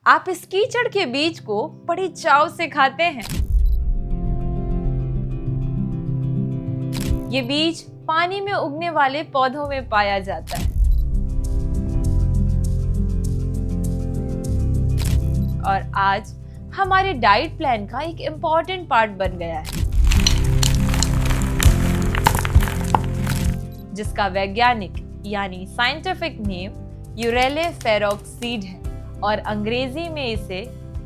आप इस कीचड़ के बीज को बड़ी चाव से खाते हैं। ये बीज पानी में उगने वाले पौधों में पाया जाता है और आज हमारे डाइट प्लान का एक इम्पॉर्टेंट पार्ट बन गया है, जिसका वैज्ञानिक यानी साइंटिफिक नेम यूरेले फेरोक्स सीड है और अंग्रेजी में इसे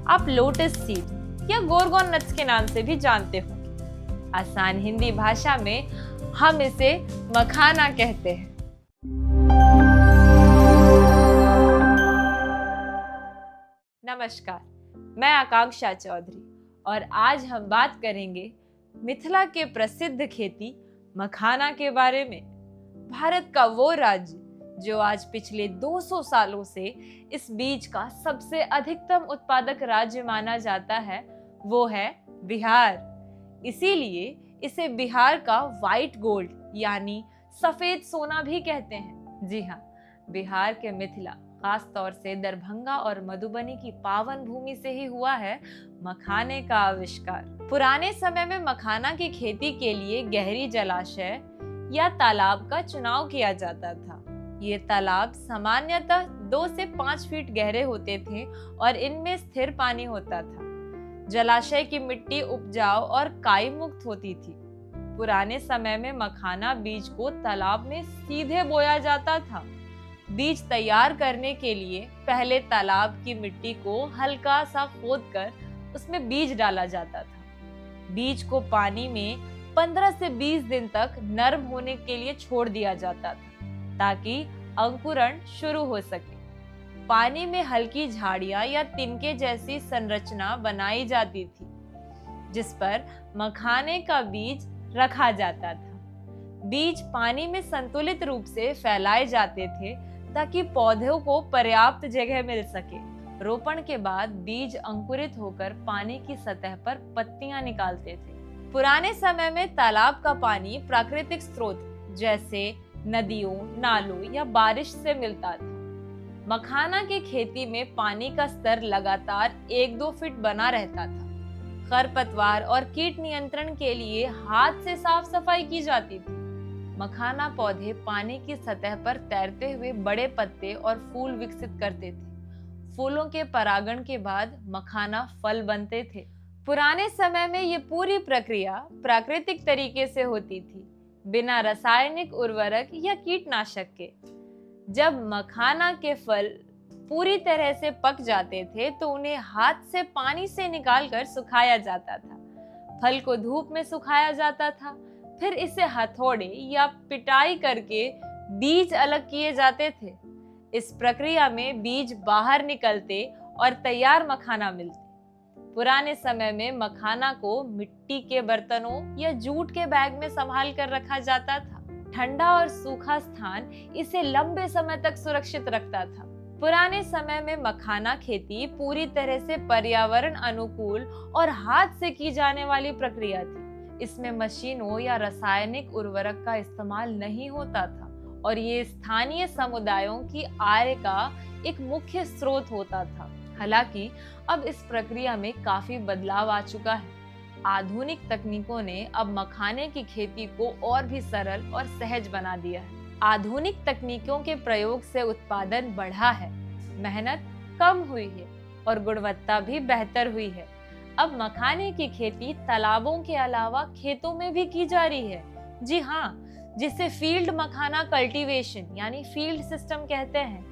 आप लोटस सीड या गोरगोन नट्स के नाम से भी जानते होंगे। आसान हिंदी भाषा में हम इसे मखाना कहते हैं। नमस्कार, मैं आकांक्षा चौधरी और आज हम बात करेंगे मिथिला के प्रसिद्ध खेती मखाना के बारे में। भारत का वो राज्य जो आज पिछले 200 सालों से इस बीज का सबसे अधिकतम उत्पादक राज्य माना जाता है, वो है बिहार। इसीलिए इसे बिहार का व्हाइट गोल्ड यानी सफेद सोना भी कहते हैं। जी हाँ, बिहार के मिथिला, खास तौर से दरभंगा और मधुबनी की पावन भूमि से ही हुआ है मखाने का आविष्कार। पुराने समय में मखाना की खेती के लिए गहरी जलाशय या तालाब का चुनाव किया जाता था। ये तालाब सामान्यतः 2 से 5 फीट गहरे होते थे और इनमें स्थिर पानी होता था। जलाशय की मिट्टी उपजाऊ और काई मुक्त होती थी। पुराने समय में मखाना बीज को तालाब में सीधे बोया जाता था। बीज तैयार करने के लिए पहले तालाब की मिट्टी को हल्का सा खोदकर उसमें बीज डाला जाता था। बीज को पानी में 15 से 20 दिन तक नर्म होने के लिए छोड़ दिया जाता था ताकि अंकुरण शुरू हो सके। पानी में हल्की झाड़ियां या तिनके जैसी संरचना बनाई जाती थी जिस पर मखाने का बीज रखा जाता था। बीज पानी में संतुलित रूप से फैलाए जाते थे ताकि पौधों को पर्याप्त जगह मिल सके। रोपण के बाद बीज अंकुरित होकर पानी की सतह पर पत्तियां निकालते थे। पुराने समय में तालाब का पानी प्राकृतिक स्रोत जैसे नदियों, नालों या बारिश से मिलता था। मखाना की खेती में पानी का स्तर लगातार 1-2 फीट बना रहता था। खरपतवार और कीट नियंत्रण के लिए हाथ से साफ सफाई की जाती थी। मखाना पौधे पानी की सतह पर तैरते हुए बड़े पत्ते और फूल विकसित करते थे। फूलों के परागण के बाद मखाना फल बनते थे। पुराने समय में ये पूरी प्रक्रिया प्राकृतिक तरीके से होती थी, बिना रासायनिक उर्वरक या कीटनाशक के। जब मखाना के फल पूरी तरह से पक जाते थे तो उन्हें हाथ से पानी से निकालकर सुखाया जाता था। फल को धूप में सुखाया जाता था, फिर इसे हथौड़े या पिटाई करके बीज अलग किए जाते थे। इस प्रक्रिया में बीज बाहर निकलते और तैयार मखाना मिलते। पुराने समय में मखाना को मिट्टी के बर्तनों या जूट के बैग में संभाल कर रखा जाता था। ठंडा और सूखा स्थान इसे लंबे समय तक सुरक्षित रखता था। पुराने समय में मखाना खेती पूरी तरह से पर्यावरण अनुकूल और हाथ से की जाने वाली प्रक्रिया थी। इसमें मशीनों या रासायनिक उर्वरक का इस्तेमाल नहीं होता था और ये स्थानीय समुदायों की आय का एक मुख्य स्रोत होता था। हालांकि अब इस प्रक्रिया में काफी बदलाव आ चुका है। आधुनिक तकनीकों ने अब मखाने की खेती को और भी सरल और सहज बना दिया है। आधुनिक तकनीकों के प्रयोग से उत्पादन बढ़ा है, मेहनत कम हुई है और गुणवत्ता भी बेहतर हुई है। अब मखाने की खेती तालाबों के अलावा खेतों में भी की जा रही है। जी हाँ, जिसे फील्ड मखाना कल्टीवेशन यानी फील्ड सिस्टम कहते हैं।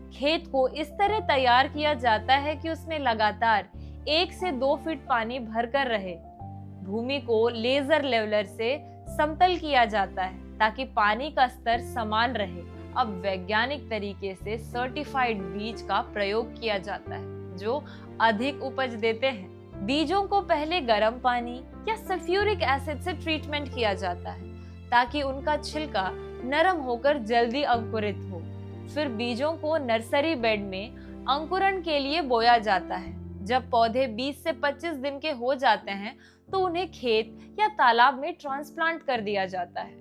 खेत को इस तरह तैयार किया जाता है कि उसमें लगातार 1 से 2 फीट पानी भरकर रहे। भूमि को लेजर लेवलर से समतल किया जाता है ताकि पानी का स्तर समान रहे। अब वैज्ञानिक तरीके से सर्टिफाइड बीज का प्रयोग किया जाता है जो अधिक उपज देते हैं। बीजों को पहले गर्म पानी या सल्फ्यूरिक एसिड से ट्रीटमेंट किया जाता है ताकि उनका छिलका नरम होकर जल्दी अंकुरित हो। फिर बीजों को नर्सरी बेड में अंकुरण के लिए बोया जाता है। जब पौधे 20 से 25 दिन के हो जाते हैं तो उन्हें खेत या तालाब में ट्रांसप्लांट कर दिया जाता है।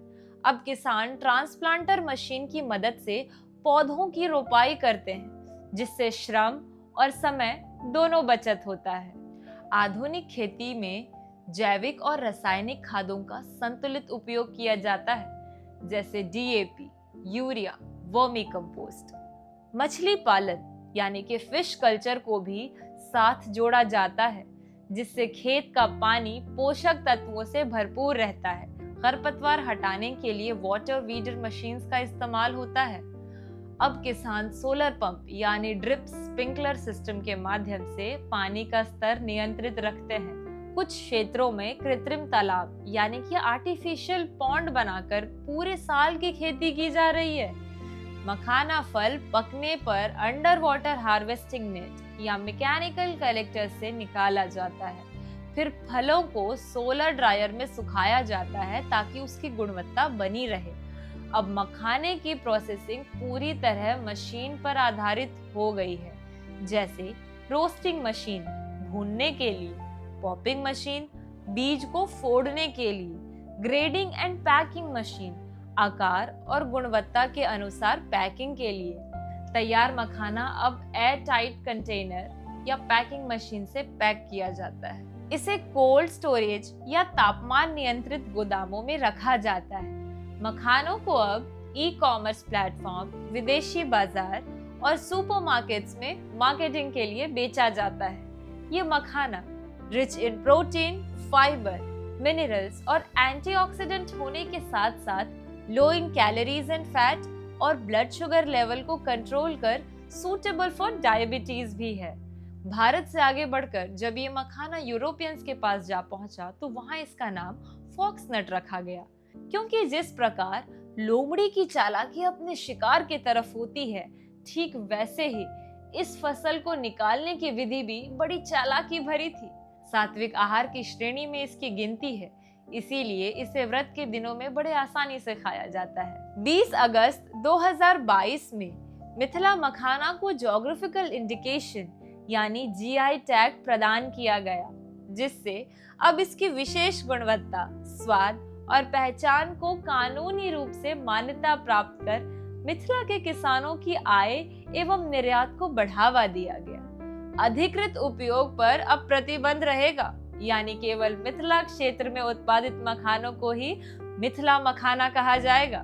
अब किसान ट्रांसप्लांटर मशीन की मदद से पौधों की रोपाई करते हैं, जिससे श्रम और समय दोनों बचत होता है। आधुनिक खेती में जैविक और रासायनिक खादों का संतुलित उपयोग किया जाता है, जैसे डीएपी, यूरिया, वर्मी कंपोस्ट। मछली पालन यानी कि फिश कल्चर को भी साथ जोड़ा जाता है, जिससे खेत का पानी पोषक तत्वों से भरपूर रहता है। खरपतवार हटाने के लिए वाटर वीडर मशीन्स का इस्तेमाल होता है। अब किसान सोलर पंप यानी ड्रिप स्प्रिंकलर सिस्टम के माध्यम से पानी का स्तर नियंत्रित रखते हैं। कुछ क्षेत्रों में कृत्रिम तालाब यानी कि आर्टिफिशियल पॉन्ड बनाकर पूरे साल की खेती की जा रही है। मखाना फल पकने पर अंडर वाटर हार्वेस्टिंग नेट या मैकेनिकल कलेक्टर से निकाला जाता है। फिर फलों को सोलर ड्रायर में सुखाया जाता है ताकि उसकी गुणवत्ता बनी रहे। अब मखाने की प्रोसेसिंग पूरी तरह मशीन पर आधारित हो गई है, जैसे रोस्टिंग मशीन भूनने के लिए, पॉपिंग मशीन बीज को फोड़ने के लिए, ग्रेडिंग एंड पैकिंग मशीन आकार और गुणवत्ता के अनुसार पैकिंग के लिए। तैयार मखाना अब एयर टाइट कंटेनर या पैकिंग मशीन से पैक किया जाता है। इसे कोल्ड स्टोरेज या तापमान नियंत्रित गोदामों में रखा जाता है। मखानों को अब ई-कॉमर्स प्लेटफॉर्म, विदेशी बाजार और सुपरमार्केट्स में मार्केटिंग के लिए बेचा जाता है। ये makhana rich in protein, fibre, minerals और एंटीऑक्सीडेंट होने के साथ साथ low in calories and fat और ब्लड शुगर लेवल को कंट्रोल कर सूटेबल फॉर डायबिटीज भी है। भारत से आगे बढ़कर जब ये मखाना यूरोपियंस के पास जा पहुंचा तो वहां इसका नाम फॉक्सनट रखा गया, क्योंकि जिस प्रकार लोमड़ी की चालाकी अपने शिकार की तरफ होती है, ठीक वैसे ही इस फसल को निकालने की विधि भी बड़ी चालाकी भरी थी। सात्विक आहार की श्रेणी में इसकी गिनती है, इसीलिए इसे व्रत के दिनों में बड़े आसानी से खाया जाता है। 20 अगस्त 2022 में मिथिला मखाना को ज्योग्राफिकल इंडिकेशन यानी जीआई टैग प्रदान किया गया, जिससे अब इसकी विशेष गुणवत्ता, स्वाद और पहचान को कानूनी रूप से मान्यता प्राप्त कर मिथिला के किसानों की आय एवं निर्यात को बढ़ावा दिया गया। अधिकृत उपयोग पर अब प्रतिबंध रहेगा, यानी केवल मिथिला क्षेत्र में उत्पादित मखानों को ही मिथिला मखाना कहा जाएगा।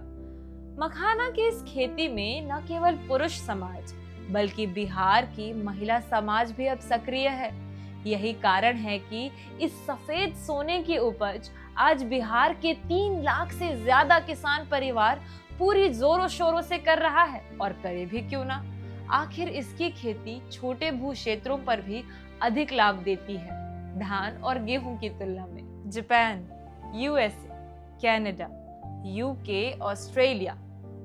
मखाना की इस खेती में न केवल पुरुष समाज बल्कि बिहार की महिला समाज भी अब सक्रिय है। यही कारण है कि इस सफेद सोने की उपज आज बिहार के 3 लाख से ज्यादा किसान परिवार पूरी जोरों शोरों से कर रहा है, और करे भी क्यों ना। आखिर इसकी खेती छोटे भू क्षेत्रों पर भी अधिक लाभ देती है, धान और गेहूं की तुलना में। Japan, USA, Canada, UK, Australia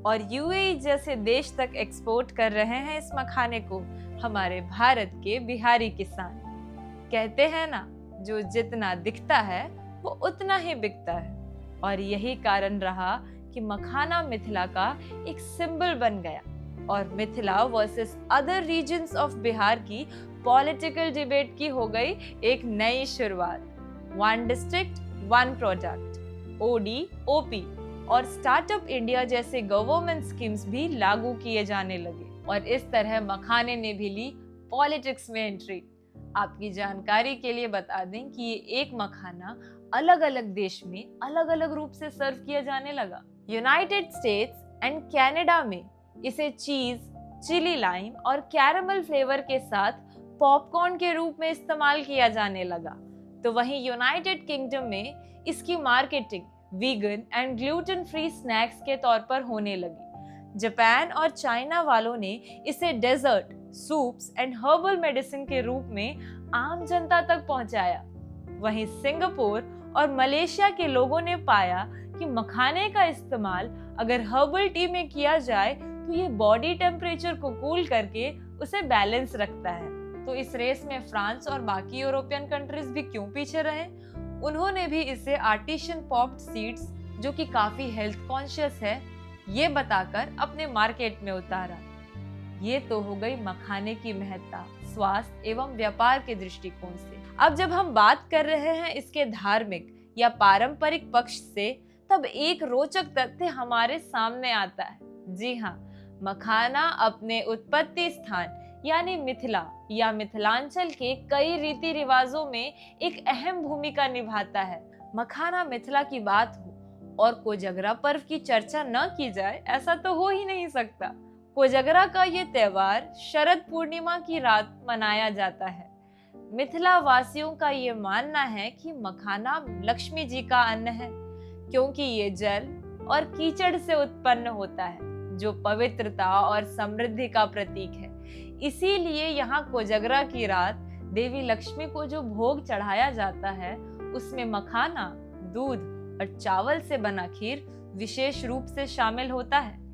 और यूएई जैसे देश तक एक्सपोर्ट कर रहे हैं इस मखाने को हमारे भारत के बिहारी किसान। कहते हैं ना, जो जितना दिखता है वो उतना ही बिकता है, और यही कारण रहा कि मखाना मिथिला का एक सिंबल बन गया और Mithila versus other regions of Bihar की पॉलिटिकल डिबेट की हो गई एक नई शुरुआत। 1 डिस्ट्रिक्ट 1 प्रोडक्ट, ओडी, ओपी और स्टार्टअप इंडिया जैसे गवर्नमेंट स्कीम्स भी लागू किए जाने लगे, और इस तरह मखाने ने भी ली पॉलिटिक्स में एंट्री। आपकी जानकारी के लिए बता दें कि ये एक मखाना अलग अलग देश में अलग अलग रूप से सर्व किया जाने लगा। यूनाइटेड स्टेट्स एंड कनाडा में इसे चीज, चिली लाइम और कैरामल फ्लेवर के साथ पॉपकॉर्न के रूप में इस्तेमाल किया जाने लगा, तो वहीं यूनाइटेड किंगडम में इसकी marketing vegan and gluten free snacks के तौर पर होने लगी। जापान और चाइना वालों ने इसे dessert, soups and herbal medicine के रूप में आम जनता तक पहुंचाया। वहीं सिंगापुर और मलेशिया के लोगों ने पाया कि मखाने का इस्तेमाल अगर हर्बल टी में किया जाए तो ये बॉडी टेम्परेचर को कूल करके उसे बैलेंस रखता है। तो इस रेस में फ्रांस और बाकी यूरोपियन कंट्रीज भी क्यों पीछे रहे? उन्होंने भी इसे आर्टिशियन पॉप्ड सीड्स, जो कि काफी हेल्थ कॉन्शियस है, ये बताकर अपने मार्केट में उतारा। ये तो हो गई मखाने की महत्ता स्वास्थ्य एवं व्यापार के दृष्टिकोण से। अब जब हम बात कर रहे हैं इसके धार्मिक या पारंपरिक पक्ष से, तब एक रोचक तथ्य हमारे सामने आता है। जी हाँ, मखाना अपने उत्पत्ति स्थान यानी मिथिला या मिथिलांचल के कई रीति रिवाजों में एक अहम भूमिका निभाता है। मखाना मिथिला की बात हो और कोजगरा पर्व की चर्चा न की जाए ऐसा तो हो ही नहीं सकता। कोजगरा का ये त्योहार शरद पूर्णिमा की रात मनाया जाता है। मिथिला वासियों का ये मानना है कि मखाना लक्ष्मी जी का अन्न है, क्योंकि ये जल और कीचड़ से उत्पन्न होता है जो पवित्रता और समृद्धि का प्रतीक है। इसीलिए यहाँ कोजगरा की रात देवी लक्ष्मी को जो भोग चढ़ाया जाता है उसमें मखाना, दूध और चावल से बना खीर विशेष रूप से शामिल होता है।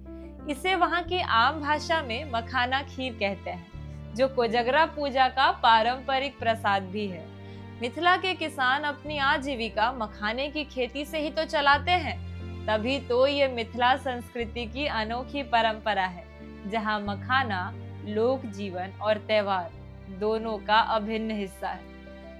इसे वहाँ की आम भाषा में मखाना खीर कहते हैं, जो कोजगरा पूजा का पारंपरिक प्रसाद भी है। मिथिला के किसान अपनी आजीविका मखाने की खेती से ही तो चलाते हैं, तभी तो ये मिथिला संस्कृति की अनोखी परंपरा है, जहाँ मखाना लोक जीवन और त्योहार दोनों का अभिन्न हिस्सा है।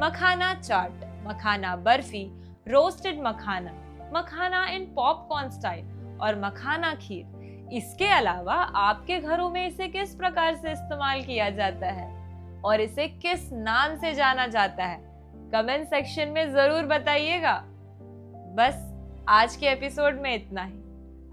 मखाना चाट, मखाना बर्फी, रोस्टेड मखाना, मखाना इन पॉपकॉर्न स्टाइल और मखाना खीर। इसके अलावा आपके घरों में इसे किस प्रकार से इस्तेमाल किया जाता है और इसे किस नाम से जाना जाता है, कमेंट सेक्शन में जरूर बताइएगा। बस आज के एपिसोड में इतना ही।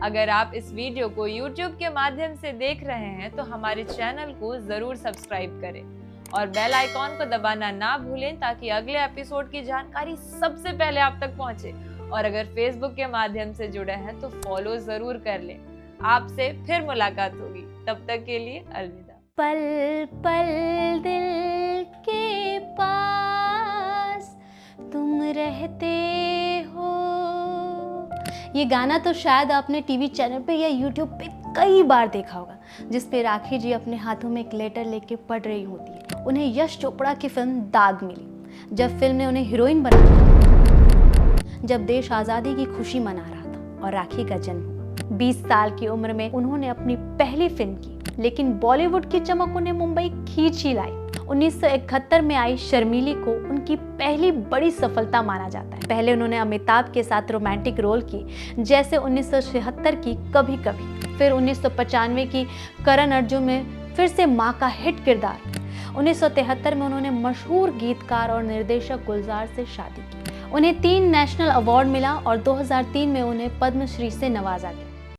अगर आप इस वीडियो को YouTube के माध्यम से देख रहे हैं तो हमारे चैनल को जरूर सब्सक्राइब करें और बेल आइकॉन को दबाना ना भूलें, ताकि अगले एपिसोड की जानकारी सबसे पहले आप तक पहुंचे। और अगर फेसबुक के माध्यम से जुड़े हैं तो फॉलो जरूर कर लें। आपसे फिर मुलाकात होगी, तब तक के लिए अलविदा। पल पल दिल के पास तुम रहते हो। ये गाना तो शायद आपने टीवी चैनल पे या यूट्यूब पे कई बार देखा होगा, जिस पे राखी जी अपने हाथों में एक लेटर लेके पढ़ रही होती है। उन्हें यश चोपड़ा की फिल्म दाग मिली, जब फिल्म ने उन्हें हीरोइन बना दिया, जब देश आज़ादी की खुशी मना रहा था और राखी का जन्म हुआ। 20 साल की उम्र में उन्होंने अपनी पहली फिल्म की, लेकिन बॉलीवुड की चमक उन्हें मुंबई खींच ही लाई। 1971 में आई शर्मीली को उनकी पहली बड़ी सफलता माना जाता है। पहले उन्होंने अमिताभ के साथ रोमांटिक रोल की, जैसे 1976 की कभी कभी, फिर 1995 की करण अर्जुन में फिर से मां का हिट किरदार। 1973 में उन्होंने मशहूर गीतकार और निर्देशक गुलजार से शादी की। उन्हें 3 नेशनल अवार्ड मिला और 2003 में उन्हें पद्मश्री से नवाजा गया।